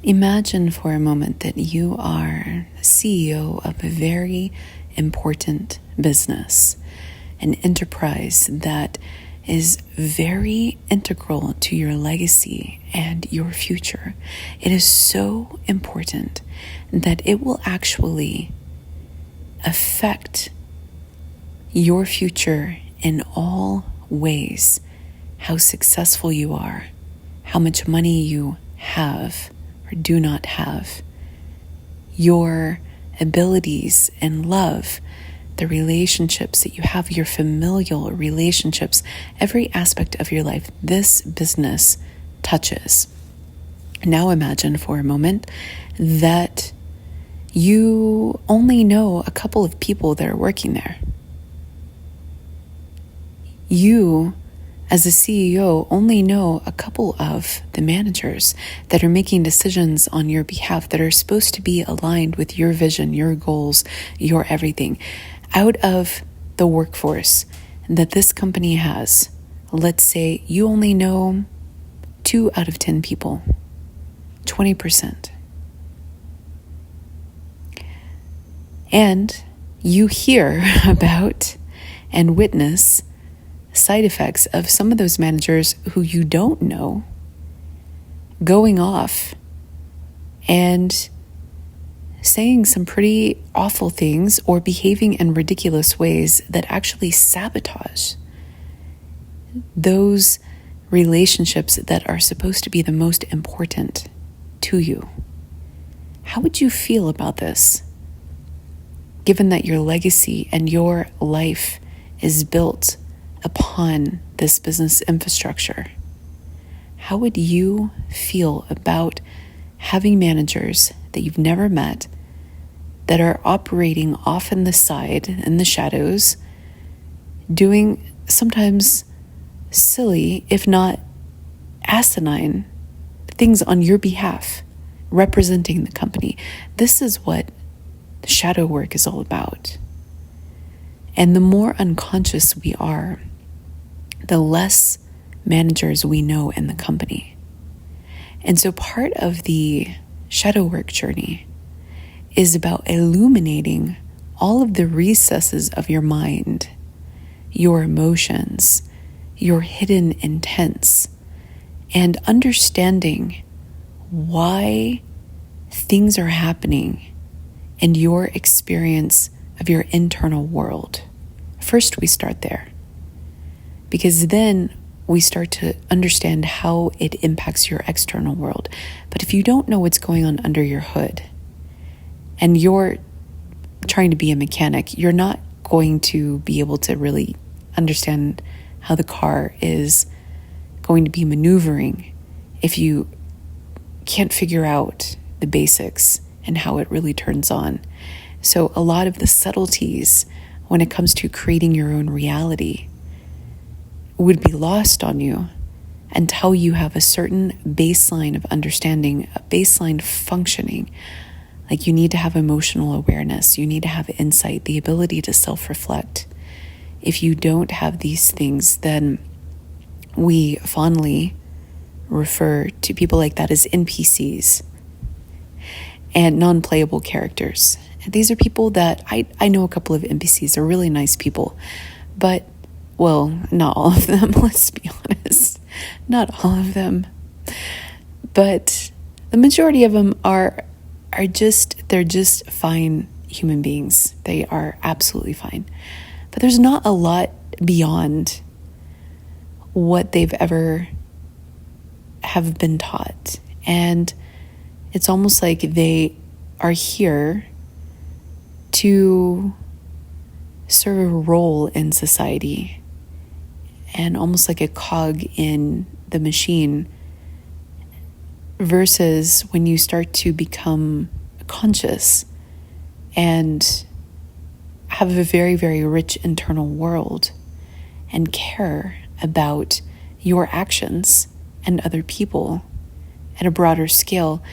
Imagine for a moment that you are CEO of a very important business, an enterprise that is very integral to your legacy and your future. It is so important that it will actually affect your future in all ways. How successful you are, how much money you have or do not have, your abilities in love, the relationships that you have, your familial relationships, every aspect of your life, this business touches. Now imagine for a moment that you only know a couple of people that are working there. You, as a CEO, only know a couple of the managers that are making decisions on your behalf that are supposed to be aligned with your vision, your goals, your everything. Out of the workforce that this company has, let's say you only know 2 out of 10 people, 20%. And you hear about and witness side effects of some of those managers who you don't know going off and saying some pretty awful things or behaving in ridiculous ways that actually sabotage those relationships that are supposed to be the most important to you. How would you feel about this, given that your legacy and your life is built upon this business infrastructure? How would you feel about having managers that you've never met that are operating off in the side, in the shadows, doing sometimes silly, if not asinine, things on your behalf, representing the company? This is what shadow work is all about. And the more unconscious we are, the less managers we know in the company. And so part of the shadow work journey is about illuminating all of the recesses of your mind, your emotions, your hidden intents, and understanding why things are happening in your experience of your internal world. First, we start there, because then we start to understand how it impacts your external world. But if you don't know what's going on under your hood and you're trying to be a mechanic, you're not going to be able to really understand how the car is going to be maneuvering if you can't figure out the basics and how it really turns on. So a lot of the subtleties when it comes to creating your own reality would be lost on you until you have a certain baseline of understanding, a baseline functioning. Like, you need to have emotional awareness, you need to have insight, the ability to self-reflect. If you don't have these things, then we fondly refer to people like that as NPCs and non-playable characters. And these are people that I know a couple of NPCs. They're really nice people, but, well, not all of them, let's be honest. Not all of them. But the majority of them they're just fine human beings. They are absolutely fine. But there's not a lot beyond what they've ever have been taught. And it's almost like they are here to serve a role in society and almost like a cog in the machine, versus when you start to become conscious and have a very, very rich internal world and care about your actions and other people at a broader scale,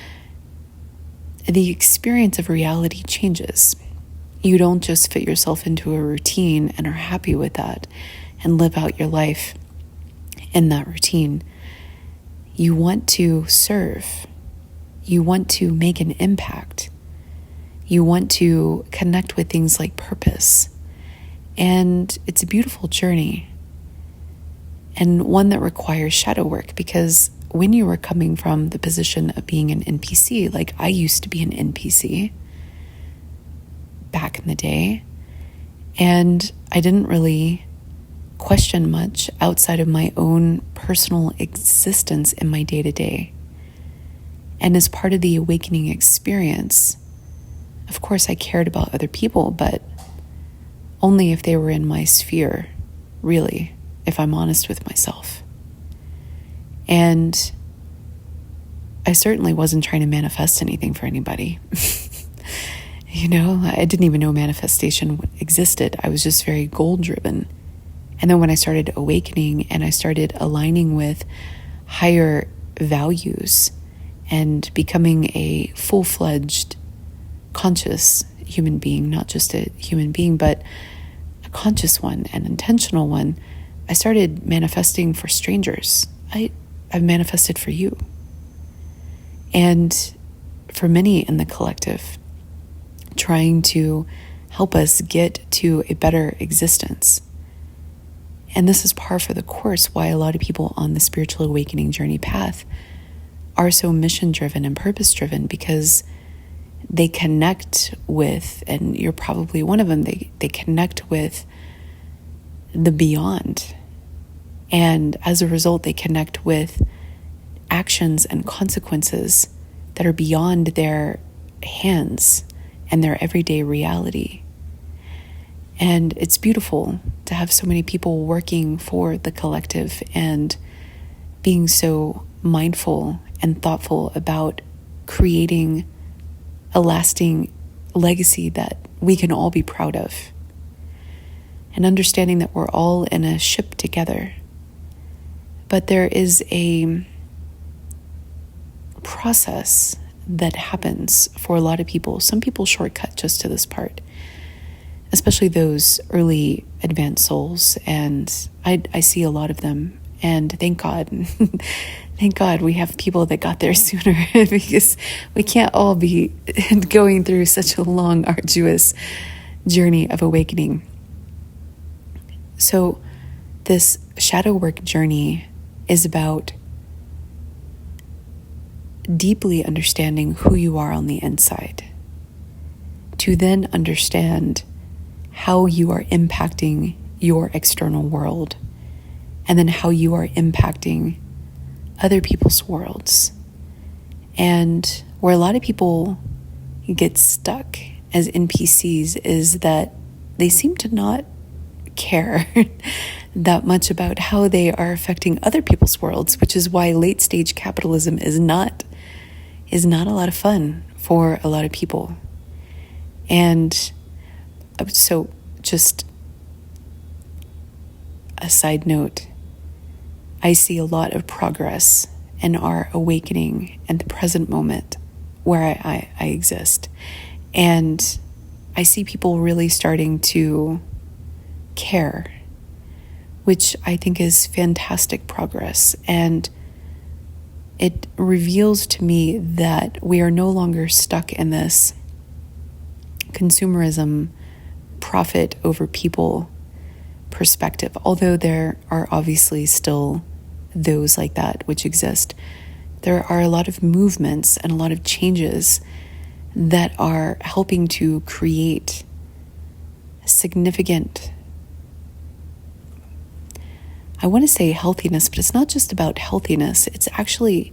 the experience of reality changes. You don't just fit yourself into a routine and are happy with that and live out your life in that routine. You want to serve. You want to make an impact. You want to connect with things like purpose. And it's a beautiful journey, and one that requires shadow work, because when you are coming from the position of being an NPC, like I used to be an NPC back in the day, and I didn't really question much outside of my own personal existence in my day-to-day. And as part of the awakening experience, of course I cared about other people, but only if they were in my sphere, really, if I'm honest with myself. And I certainly wasn't trying to manifest anything for anybody. I didn't even know manifestation existed. I was just very goal-driven. And then when I started awakening and I started aligning with higher values and becoming a full-fledged conscious human being, not just a human being, but a conscious one, an intentional one, I started manifesting for strangers. I've manifested for you. And for many in the collective, trying to help us get to a better existence. And this is par for the course why a lot of people on the spiritual awakening journey path are so mission-driven and purpose-driven, because they connect with, and you're probably one of them, they connect with the beyond. And as a result, they connect with actions and consequences that are beyond their hands and their everyday reality. And it's beautiful to have so many people working for the collective and being so mindful and thoughtful about creating a lasting legacy that we can all be proud of. And understanding that we're all in a ship together. But there is a process that happens for a lot of people. Some people shortcut just to this part, especially those early advanced souls. And I see a lot of them. And thank God, thank God we have people that got there sooner, because we can't all be going through such a long, arduous journey of awakening. So this shadow work journey is about deeply understanding who you are on the inside, to then understand how you are impacting your external world, and then how you are impacting other people's worlds. And where a lot of people get stuck as NPCs is that they seem to not care that much about how they are affecting other people's worlds, which is why late stage capitalism is not a lot of fun for a lot of people. And so just a side note, I see a lot of progress in our awakening and the present moment where I exist. And I see people really starting to care, which I think is fantastic progress. And it reveals to me that we are no longer stuck in this consumerism, profit over people perspective, although there are obviously still those like that which exist. There are a lot of movements and a lot of changes that are helping to create significant, I want to say healthiness, but it's not just about healthiness. It's actually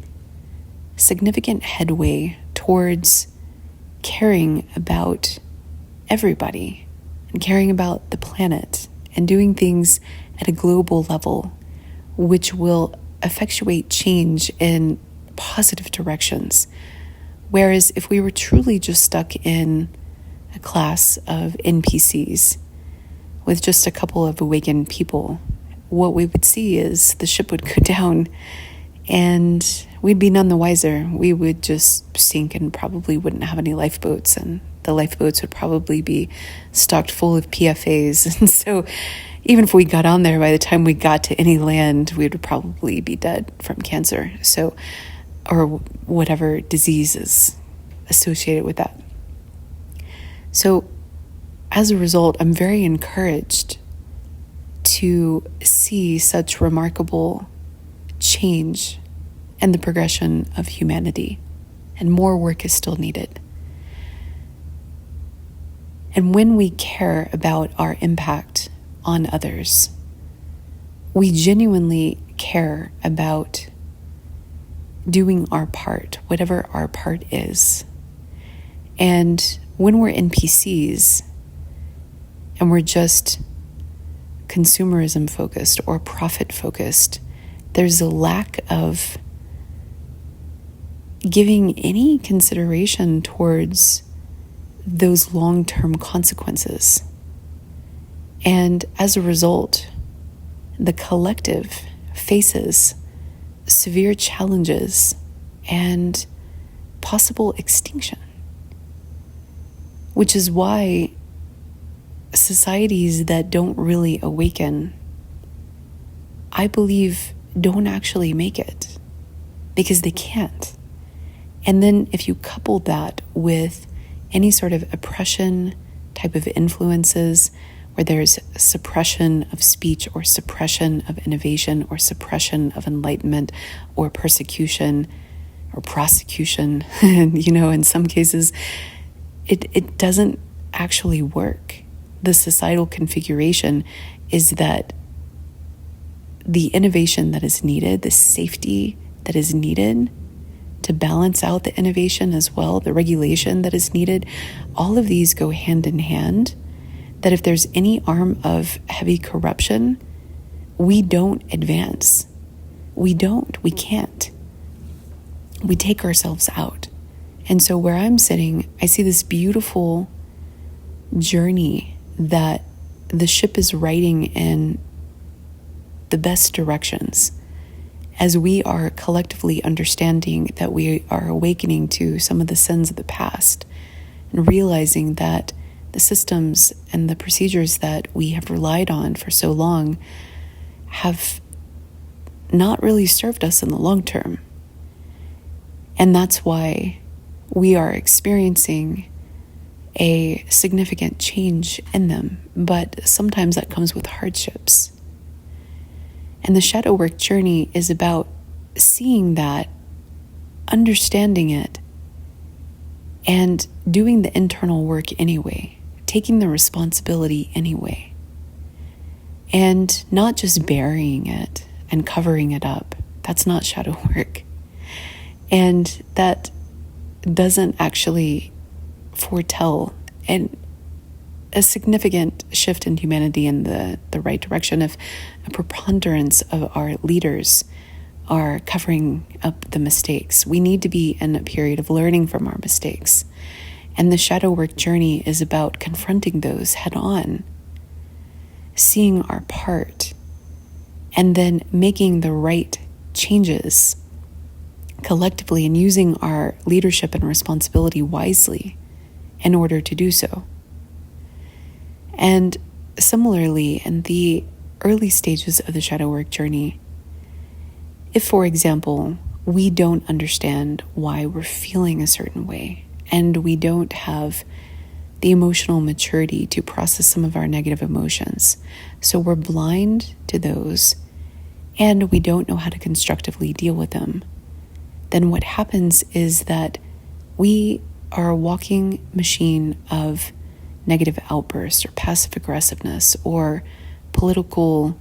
significant headway towards caring about everybody and caring about the planet and doing things at a global level, which will effectuate change in positive directions. Whereas if we were truly just stuck in a class of NPCs with just a couple of awakened people, what we would see is the ship would go down and we'd be none the wiser. We would just sink and probably wouldn't have any lifeboats, and the lifeboats would probably be stocked full of PFAs. And so even if we got on there, by the time we got to any land, we would probably be dead from cancer. So or whatever disease is associated with that. So as a result, I'm very encouraged to see such remarkable change and the progression of humanity, and more work is still needed. And when we care about our impact on others, we genuinely care about doing our part, whatever our part is. And when we're NPCs and we're just consumerism focused or profit focused, there's a lack of giving any consideration towards those long-term consequences. And as a result, the collective faces severe challenges and possible extinction, which is why societies that don't really awaken, I believe, don't actually make it because they can't. And then if you couple that with any sort of oppression type of influences, where there's suppression of speech or suppression of innovation or suppression of enlightenment or persecution or prosecution, in some cases, it doesn't actually work. The societal configuration is that the innovation that is needed, the safety that is needed to balance out the innovation as well, the regulation that is needed, all of these go hand in hand. That if there's any arm of heavy corruption, we don't advance. We can't. We take ourselves out. And so where I'm sitting, I see this beautiful journey that the ship is riding in the best directions, as we are collectively understanding that we are awakening to some of the sins of the past and realizing that the systems and the procedures that we have relied on for so long have not really served us in the long term. And that's why we are experiencing a significant change in them, but sometimes that comes with hardships. And the shadow work journey is about seeing that, understanding it, and doing the internal work anyway, taking the responsibility anyway, and not just burying it and covering it up. That's not shadow work. And that doesn't actually foretell a significant shift in humanity in the right direction if a preponderance of our leaders are covering up the mistakes. We need to be in a period of learning from our mistakes. And the shadow work journey is about confronting those head on, seeing our part, and then making the right changes collectively and using our leadership and responsibility wisely in order to do so. And similarly, in the early stages of the shadow work journey, if, for example, we don't understand why we're feeling a certain way, and we don't have the emotional maturity to process some of our negative emotions, so we're blind to those, and we don't know how to constructively deal with them, then what happens is that we are a walking machine of negative outbursts or passive aggressiveness or political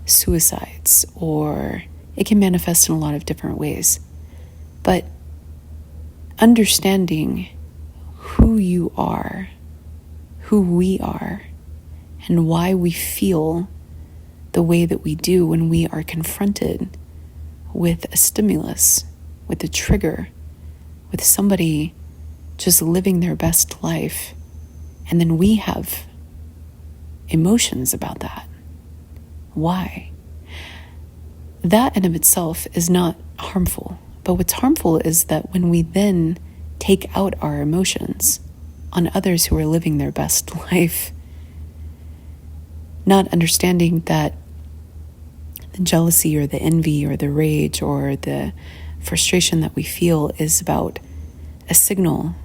suicides, or it can manifest in a lot of different ways. But understanding who you are, who we are, and why we feel the way that we do when we are confronted with a stimulus, with a trigger, with somebody just living their best life, and then we have emotions about that. Why? That in of itself is not harmful, but what's harmful is that when we then take out our emotions on others who are living their best life, not understanding that the jealousy or the envy or the rage or the frustration that we feel is about a signal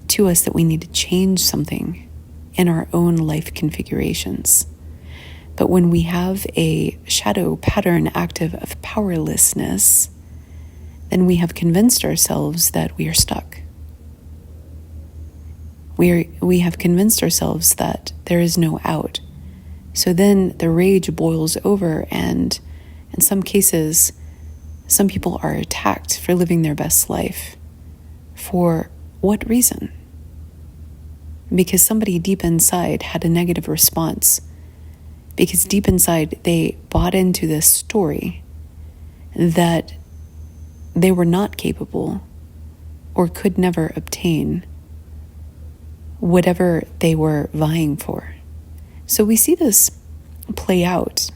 to us that we need to change something in our own life configurations. But when we have a shadow pattern active of powerlessness, then we have convinced ourselves that we are stuck. We have convinced ourselves that there is no out. So then the rage boils over, and in some cases, some people are attacked for living their best life. For what reason? Because somebody deep inside had a negative response. Because deep inside they bought into this story that they were not capable or could never obtain whatever they were vying for. So we see this play out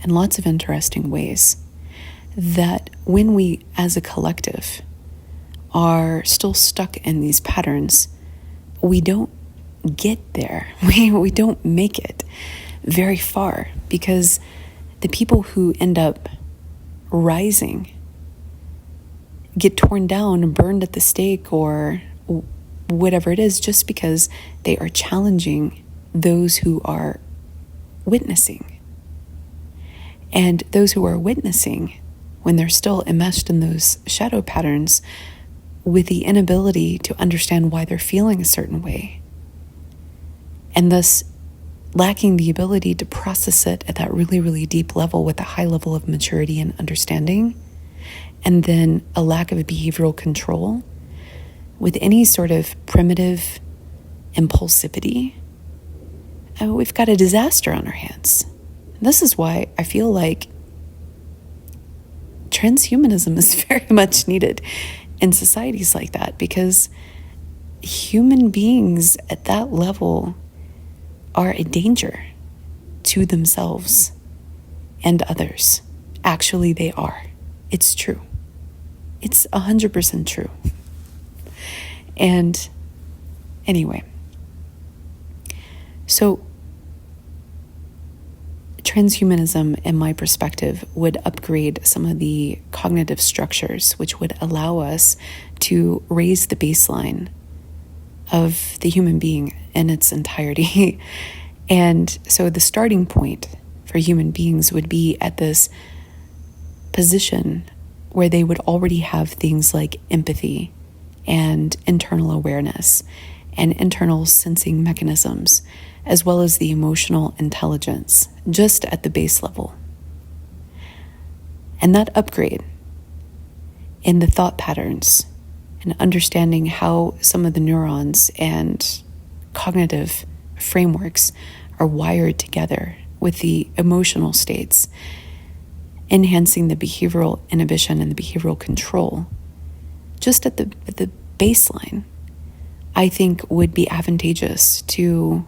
in lots of interesting ways, that when we as a collective are still stuck in these patterns, we don't get there. We don't make it very far, because the people who end up rising get torn down, burned at the stake, or whatever it is, just because they are challenging those who are witnessing. And those who are witnessing, when they're still enmeshed in those shadow patterns, with the inability to understand why they're feeling a certain way, and thus lacking the ability to process it at that really, really deep level with a high level of maturity and understanding, and then a lack of behavioral control, with any sort of primitive impulsivity, we've got a disaster on our hands. This is why I feel like transhumanism is very much needed in societies like that, because human beings at that level are a danger to themselves and others. Actually, they are. It's true. It's 100% true. And anyway, so transhumanism, in my perspective, would upgrade some of the cognitive structures, which would allow us to raise the baseline of the human being in its entirety. And so the starting point for human beings would be at this position where they would already have things like empathy and internal awareness and internal sensing mechanisms, as well as the emotional intelligence, just at the base level. And that upgrade in the thought patterns and understanding how some of the neurons and cognitive frameworks are wired together with the emotional states, enhancing the behavioral inhibition and the behavioral control, just at the baseline, I think would be advantageous to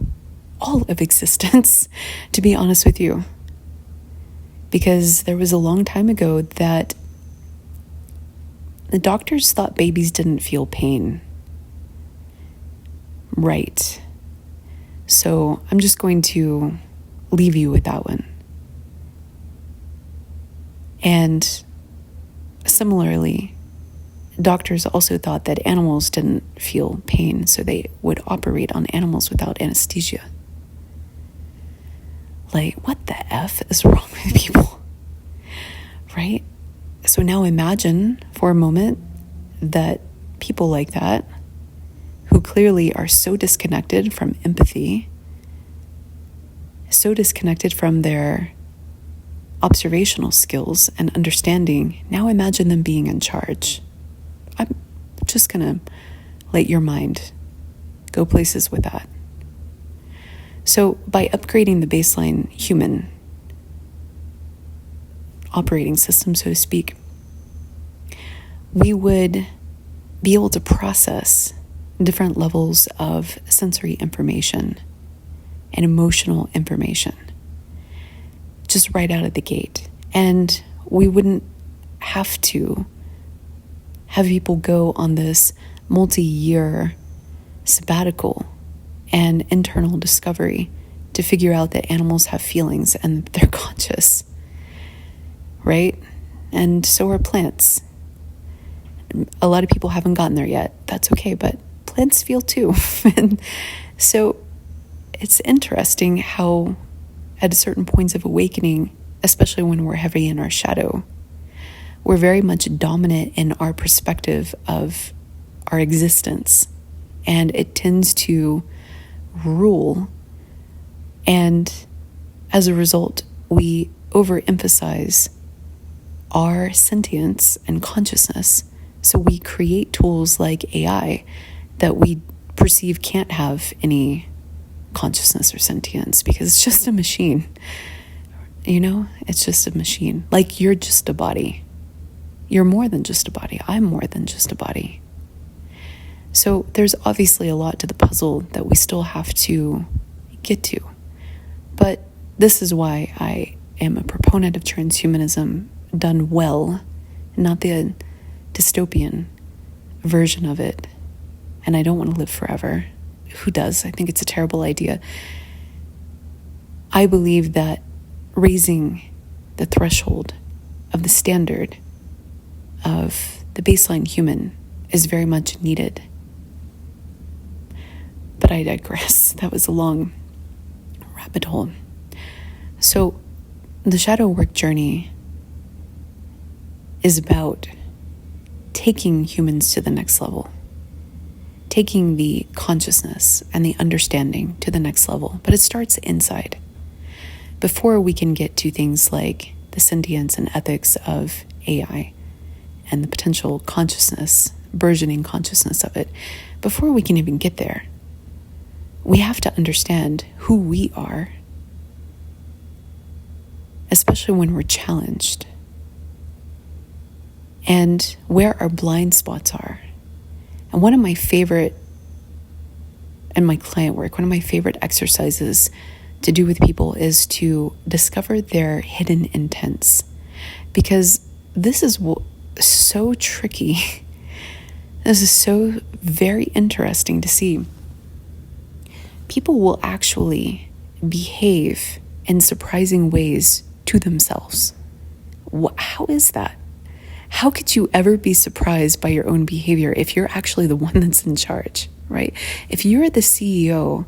all of existence, to be honest with you. Because there was a long time ago that the doctors thought babies didn't feel pain. Right. So I'm just going to leave you with that one. And similarly, doctors also thought that animals didn't feel pain, so they would operate on animals without anesthesia. Like, what the F is wrong with people? Right? So now imagine for a moment that people like that, who clearly are so disconnected from empathy, so disconnected from their observational skills and understanding, now imagine them being in charge. I'm just going to let your mind go places with that. So by upgrading the baseline human operating system, so to speak, we would be able to process different levels of sensory information and emotional information just right out of the gate. And we wouldn't have to have people go on this multi-year sabbatical and internal discovery to figure out that animals have feelings and they're conscious, right? and so are plants. A lot of people haven't gotten there yet. That's okay, but plants feel too. And so it's interesting how at certain points of awakening, especially when we're heavy in our shadow, we're very much dominant in our perspective of our existence, and it tends to rule. And as a result, we overemphasize our sentience and consciousness. So we create tools like AI that we perceive can't have any consciousness or sentience because it's just a machine. It's just a machine. Like, you're just a body. You're more than just a body. I'm more than just a body. So there's obviously a lot to the puzzle that we still have to get to. But this is why I am a proponent of transhumanism done well, not the dystopian version of it. And I don't want to live forever. Who does? I think it's a terrible idea. I believe that raising the threshold of the standard of the baseline human is very much needed. But I digress. That was a long rabbit hole. So the shadow work journey is about taking humans to the next level, taking the consciousness and the understanding to the next level. But it starts inside. Before we can get to things like the sentience and ethics of AI and the potential consciousness, burgeoning consciousness of it, before we can even get there, we have to understand who we are, especially when we're challenged, and where our blind spots are. And one of my favorite, in my client work, one of my favorite exercises to do with people is to discover their hidden intents, because this is so tricky. This is so very interesting to see. People will actually behave in surprising ways to themselves. How is that? How could you ever be surprised by your own behavior if you're actually the one that's in charge, right? If you're the CEO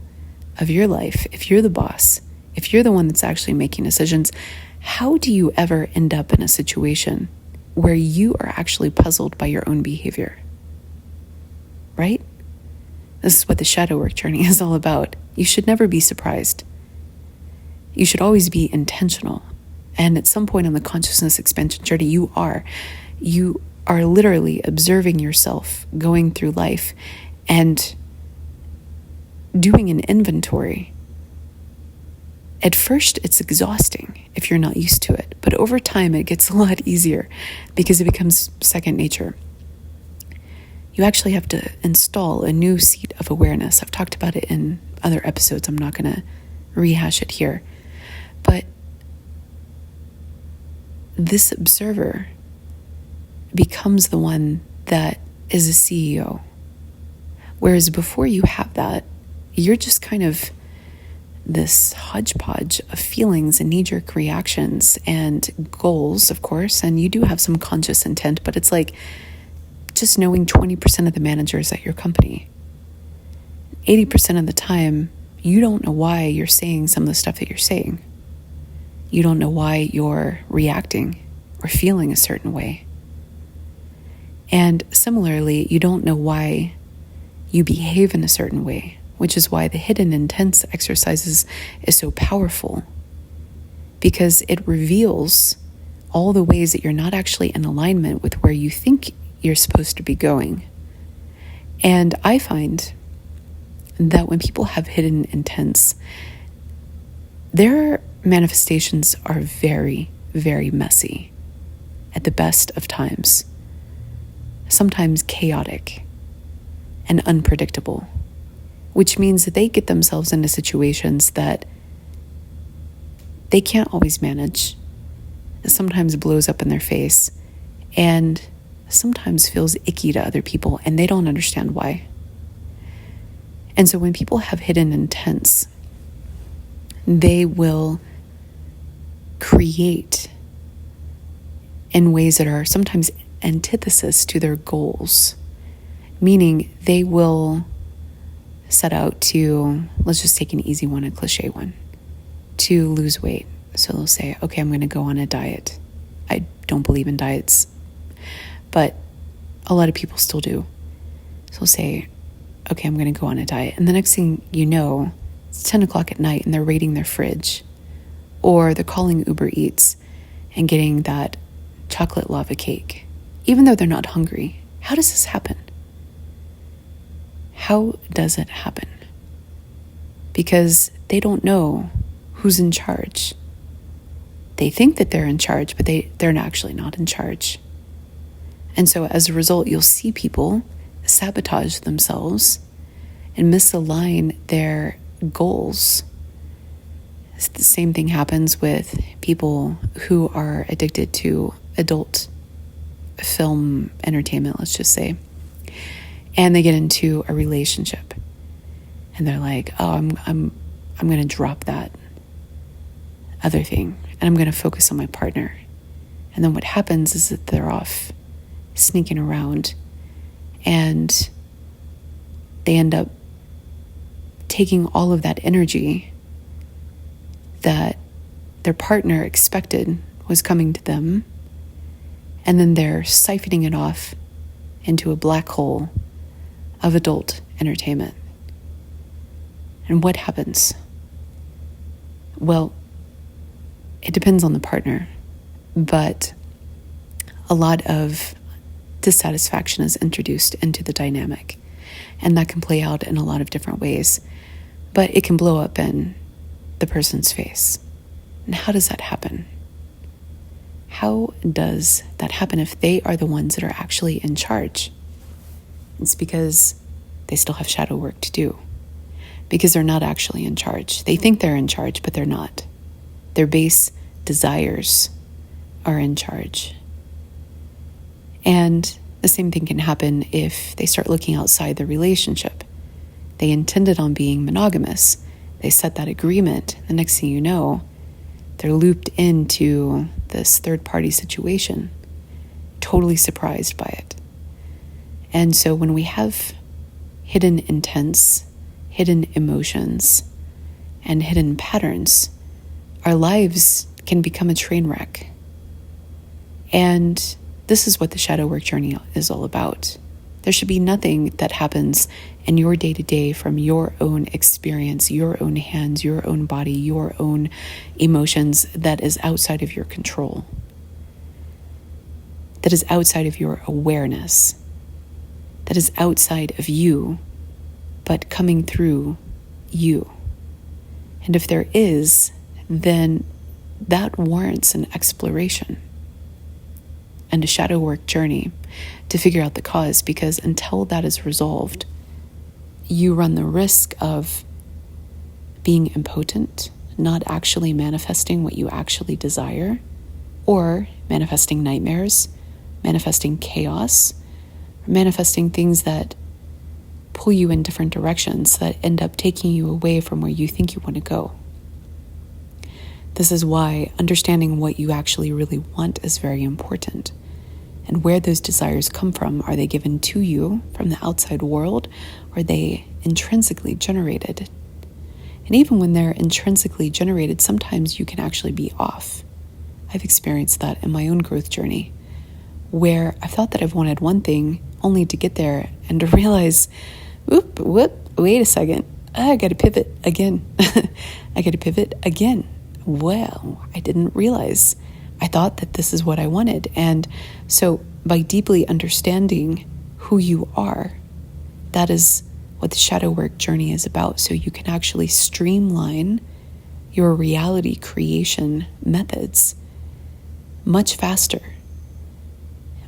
of your life, if you're the boss, if you're the one that's actually making decisions, how do you ever end up in a situation where you are actually puzzled by your own behavior, right? This is what the shadow work journey is all about. You should never be surprised. You should always be intentional. And at some point on the consciousness expansion journey, you are literally observing yourself going through life and doing an inventory. At first, it's exhausting if you're not used to it, but over time, it gets a lot easier because it becomes second nature. You actually have to install a new seat of awareness. I've talked about it in other episodes. I'm not going to rehash it here. But this observer becomes the one that is a CEO. Whereas before you have that, you're just kind of this hodgepodge of feelings and knee-jerk reactions and goals, of course. And you do have some conscious intent, but it's like just knowing 20% of the managers at your company. 80% of the time, you don't know why you're saying some of the stuff that you're saying. You don't know why you're reacting or feeling a certain way. And similarly, you don't know why you behave in a certain way, which is why the hidden intents exercises is so powerful, because it reveals all the ways that you're not actually in alignment with where you think you're supposed to be going. And I find that when people have hidden intents, their manifestations are very, very messy at the best of times, sometimes chaotic and unpredictable, which means that they get themselves into situations that they can't always manage. It sometimes blows up in their face and sometimes feels icky to other people, and they don't understand why. And so when people have hidden intents, they will create in ways that are sometimes antithesis to their goals, meaning they will set out to, let's just take an easy one, a cliche one, to lose weight. So they'll say, okay, I'm going to go on a diet. I don't believe in diets, but a lot of people still do. So they'll say, okay, I'm going to go on a diet. And the next thing you know, it's 10 o'clock at night and they're raiding their fridge, or they're calling Uber Eats and getting that chocolate lava cake, even though they're not hungry. How does this happen? How does it happen? Because they don't know who's in charge. They think that they're in charge, but they're actually not in charge. And so as a result, you'll see people sabotage themselves and misalign their goals. The same thing happens with people who are addicted to adult film entertainment, let's just say. And they get into a relationship and they're like, oh, I'm going to drop that other thing and I'm going to focus on my partner. And then what happens is that they're off sneaking around and they end up taking all of that energy that their partner expected was coming to them, and then they're siphoning it off into a black hole of adult entertainment. And what happens? Well, it depends on the partner, but a lot of dissatisfaction is introduced into the dynamic, and that can play out in a lot of different ways, but it can blow up in the person's face. And how does that happen? How does that happen if they are the ones that are actually in charge? It's because they still have shadow work to do, because they're not actually in charge. They think they're in charge, but they're not. Their base desires are in charge. And the same thing can happen if they start looking outside the relationship. They intended on being monogamous. They set that agreement. The next thing you know, they're looped into this third-party situation, totally surprised by it. And so when we have hidden intents, hidden emotions, and hidden patterns, our lives can become a train wreck. And this is what the shadow work journey is all about. There should be nothing that happens in your day-to-day from your own experience, your own hands, your own body, your own emotions that is outside of your control, that is outside of your awareness, that is outside of you, but coming through you. And if there is, then that warrants an exploration and a shadow work journey to figure out the cause, because until that is resolved, you run the risk of being impotent, not actually manifesting what you actually desire, or manifesting nightmares, manifesting chaos, manifesting things that pull you in different directions that end up taking you away from where you think you want to go. This is why understanding what you actually really want is very important. And where those desires come from, are they given to you from the outside world, or are they intrinsically generated? And even when they're intrinsically generated, sometimes you can actually be off. I've experienced that in my own growth journey, where I thought that I've wanted one thing only to get there and to realize, wait a second, I got to pivot again. Well, I didn't realize. I thought that this is what I wanted. And so by deeply understanding who you are, that is what the shadow work journey is about. So you can actually streamline your reality creation methods much faster,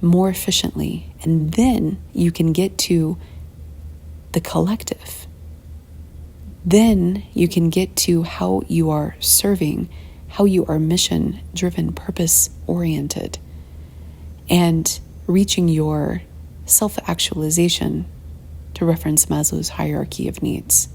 more efficiently. And then you can get to the collective. Then you can get to how you are serving, how you are mission-driven, purpose-oriented, and reaching your self-actualization, to reference Maslow's hierarchy of needs.